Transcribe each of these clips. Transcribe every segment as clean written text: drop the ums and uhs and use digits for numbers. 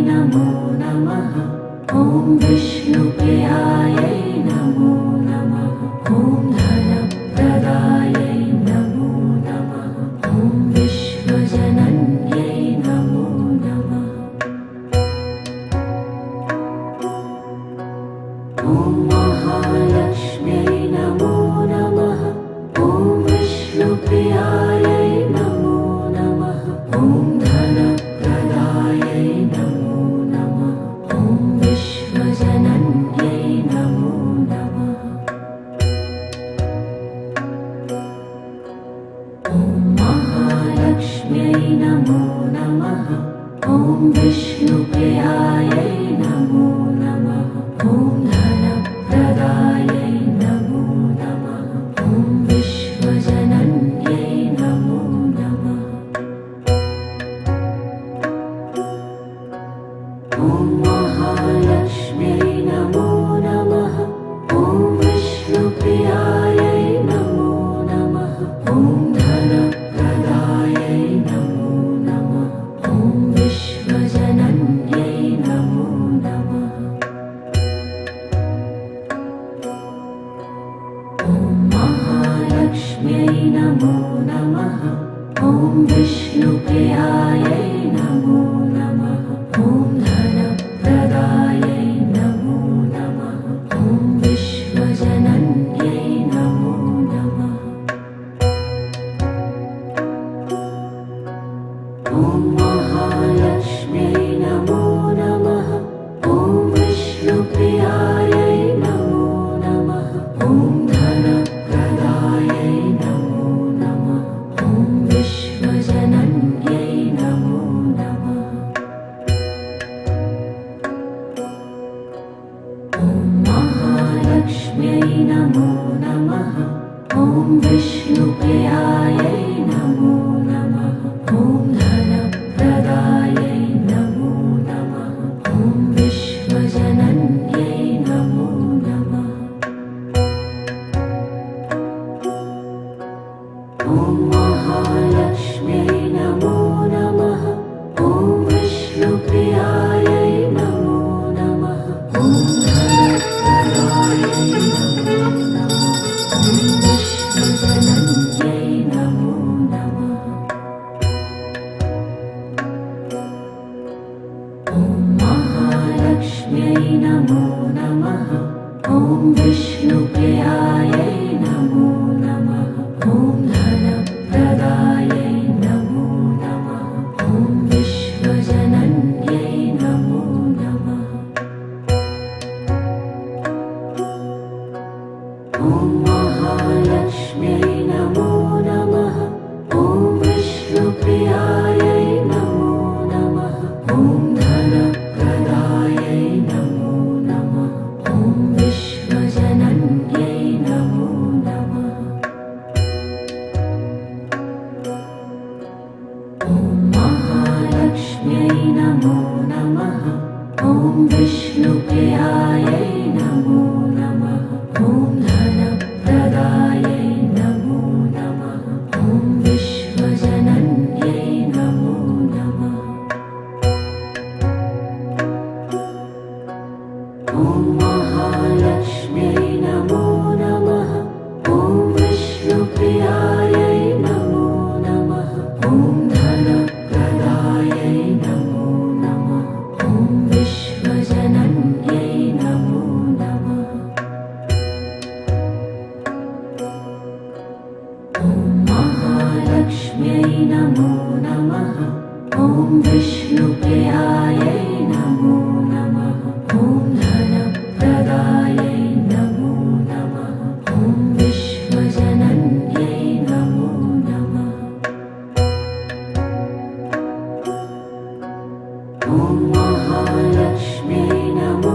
नमो नमः। ॐ विष्णुप्रियायै नमो नमः। ॐ धनप्रदायै नमो नमः। ॐ विश्वजनन्यै नमो नमः। ॐ महालक्ष्म्यै नमो नमः। ॐ विष्णुप्रियायै नमो नमः। ॐ धनप्रदायै नमो नमः। ॐ विश्वजनन्यै नमो नमः। ॐ महालक्ष्म्यै नमो नमः। ॐ विष्णुप्रियायै नमो नमः। ॐ धनप्रदायै नमो नमः। ॐ विश्वजनन्यै नमो नमः। ॐ महालक्ष्म्यै नमो नमः। ॐ विष्णुप्रियायै नमो नमः। ॐ धनप्रदायै नमो नमः। ॐ विश्वजनन्यै नमो नमः। ॐ महालक्ष्म्यै नमो नमः। ॐ विष्णुप्रियायै नमो नमः। ॐ धनप्रदायै नमो नमः। ॐ विश्वजनन्यै नमो नमः। ॐ महालक्ष्म्यै नमो नमः। ॐ विष्णुप्रियायै नमो नमः। ॐ धनप्रदायै नमो नमः। ॐ विश्वजनन्यै नमो नमः। ॐ महालक्ष्म्यै नमो नमः। ॐ विष्णुप्रियायै नमो नमः। ॐ धनप्रदायै नमो नमः। ॐ विश्वजनन्यै नमो नमः। ॐ महालक्ष्म्यै नमो नमः। ॐ विष्णुप्रियायै नमो नमः। ॐ धनप्रदायै नमो नमः। ॐ विश्वजनन्यै नमो नमः। ॐ महालक्ष्म्यै नमो नमः। ॐ विष्णुप्रियायै नमो नमः। ॐ धनप्रदायै नमो नमः। ॐ विश्वजनन्यै नमो नमः। ॐ महालक्ष्म्यै नमो नमः। ॐ विष्णुप्रियायै नमो नमः। ॐ धनप्रदायै नमो नमः। ॐ विश्वजनन्यै नमो नमः। ॐ महालक्ष्म्यै नमो नमः। ॐ विष्णुप्रियायै नमो नमः। ॐ धनप्रदायै नमो नमः। ॐ विश्वजनन्यै नमो नमः। ॐ महालक्ष्म्यै नमो नमः। ॐ विष्णुप्रियायै नमो नमः। ॐ धनप्रदायै नमो नमः। ॐ विश्वजनन्यै नमो नमः। ॐ महालक्ष्म्यै नमो नमः। ॐ विष्णुप्रियायै नमो नमः। ॐ धनप्रदायै नमो नमः। ॐ विश्वजनन्यै नमो नमः। ॐ महालक्ष्म्यै नमो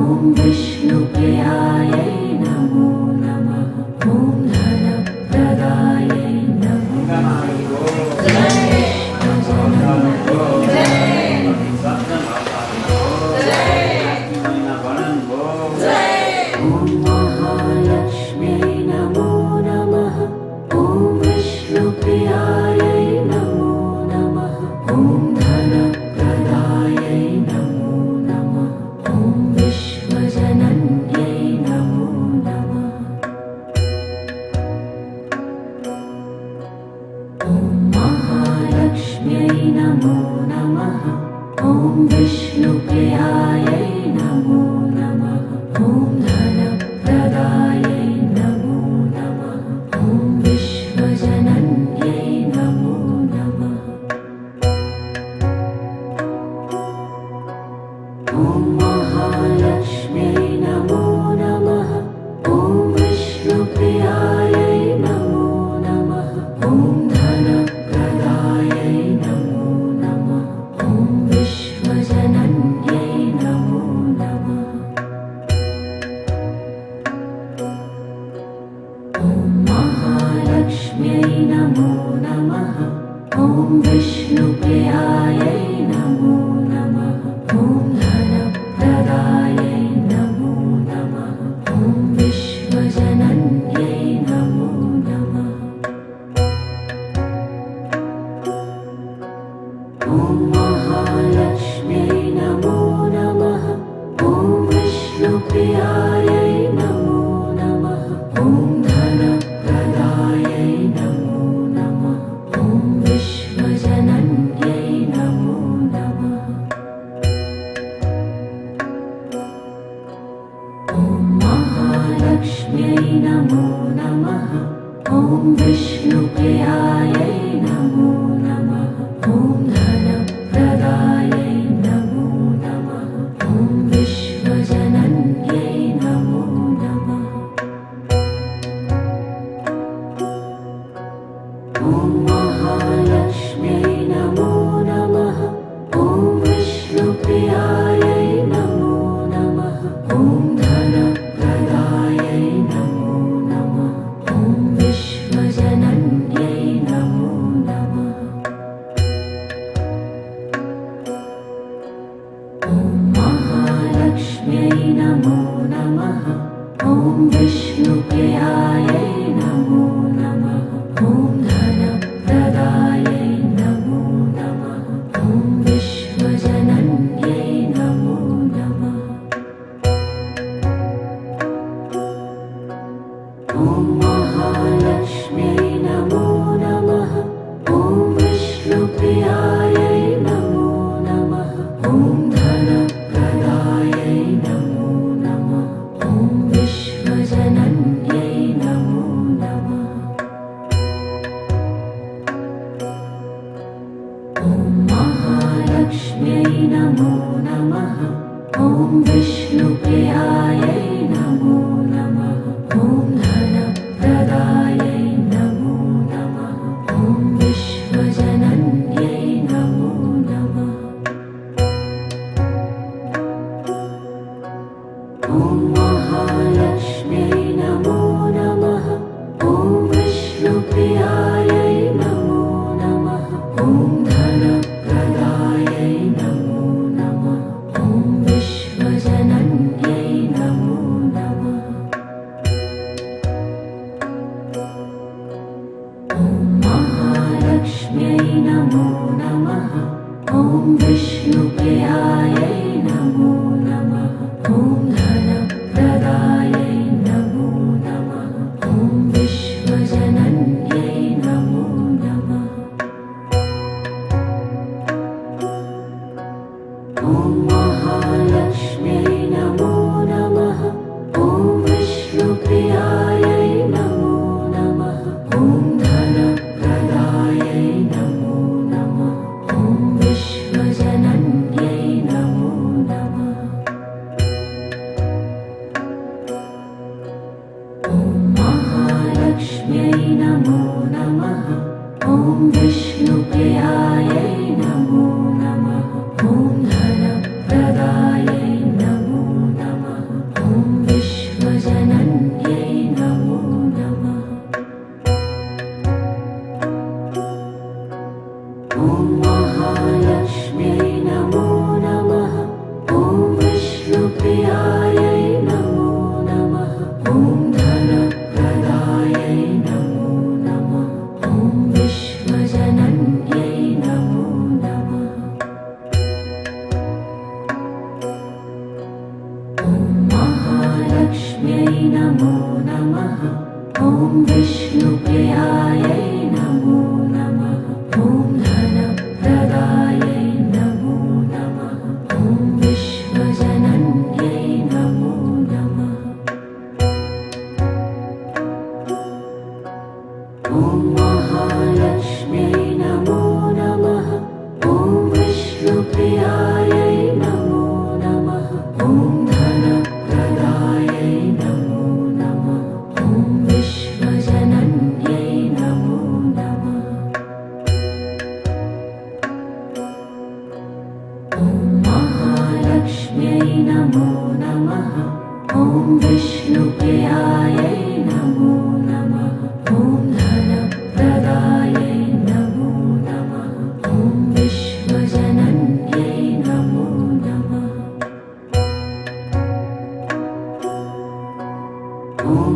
ॐ विष्णुप्रियायै नमो नमः ॐ धनप्रदायै नमो नमः महालक्ष्म्यै नमो नमः ॐ विष्णुप्रियायै नमो नमः ॐ धनप्रदायै नमो नमः ॐ विश्वजनन्यै नमो नमः ॐ महालक्ष्म्यै नमो नमः ॐ विष्णुप्रियायै नमो नमः ॐ धनप्रदायै नमो नमः ॐ विश्वजनन्यै नमो नमः ॐ महालक्ष्म्यै नमो नमः ॐ विष्णुप्रियायै नमो नमः ॐ धनप्रदायै नमो नमः ॐ विश्वजनन्यै नमो नमः ॐ महालक्ष्म्यै नमो नमः ॐ विष्णुप्रियायै नमो नमः ॐ धनप्रदायै नमो नमः ॐ विश्वजनन्यै नमो नमः ॐ महालक्ष्म्यै नमो नमः ॐ विष्णुप्रियायै नमो नमः ॐ धनप्रदायै नमो नमः ॐ विश्वजनन्यै नमो नमः ॐ महालक्ष्म्यै नमो नमः ॐ विष्णुप्रियायै नमो नमः ॐ धनप्रदायै नमो नमः ॐ विश्वजनन्यै नमो नमः ॐ महालक्ष्म्यै नमो नमः ॐ विष्णुप्रियायै नमो नमः ॐ धनप्रदायै नमो नमः ॐ विश्वजनन्यै नमो नमः ॐ महालक्ष्म्यै नमो नमः ॐ विष्णुप्रियायै नमो नमः ॐ धनप्रदायै नमो नमः ॐ विश्वजनन्यै नमो नमः ॐ महालक्ष्म्यै नमो नमः ॐ विष्णुप्रियायै नमो नमः ॐ धनप्रदायै नमो नमः ॐ विश्वजनन्यै नमो नमः ॐ महालक्ष्म्यै नमो नमः ॐ विष्णुप्रियायै नमो नमः ॐ धनप्रदायै नमो नमः ॐ विश्वजनन्यै नमो नमः ॐ महालक्ष्म्यै नमो नमः ॐ विष्णुप्रियायै नमो नमः ॐ धनप्रदायै नमो नमः ॐ विश्वजनन्यै नमो नमः ॐ महालक्ष्म्यै नमो नमः ॐ विष्णुप्रियायै नमो नमः ॐ धनप्रदायै नमो नमः ॐ विश्वजनन्यै नमो नमः ॐ महालक्ष्म्यै नमो नमः ॐ विष्णुप्रियायै नमो नमः ॐ धनप्रदायै नमो नमः ॐ विश्वजनन्यै नमो नमः ॐ महालक्ष्म्यै नमो नमः ॐ विष्णुप्रियायै नमो नमः ॐ धनप्रदायै नमो नमः धनप्रदायै नमो नमः ॐ धनप्रदायै नमो नमः ॐ विश्वजनन्यै नमो नमः ॐ महालक्ष्म्यै नमो नमः ॐ विष्णुप्रियायै नमो नमः ॐ धनप्रदायै नमो नमः ॐ विश्वजनन्यै नमो नमः ॐ महालक्ष्म्यै नमो नमः ॐ विष्णुप्रियायै नमो नमः ॐ धनप्रदायै नमो नमः ॐ विश्वजनन्यै नमो नमः ॐ महालक्ष्म्यै नमो नमः ॐ विष्णुप्रियायै नमो नमः ॐ धनप्रदायै नमो नमः ॐ विश्वजनन्यै नमो नमः ॐ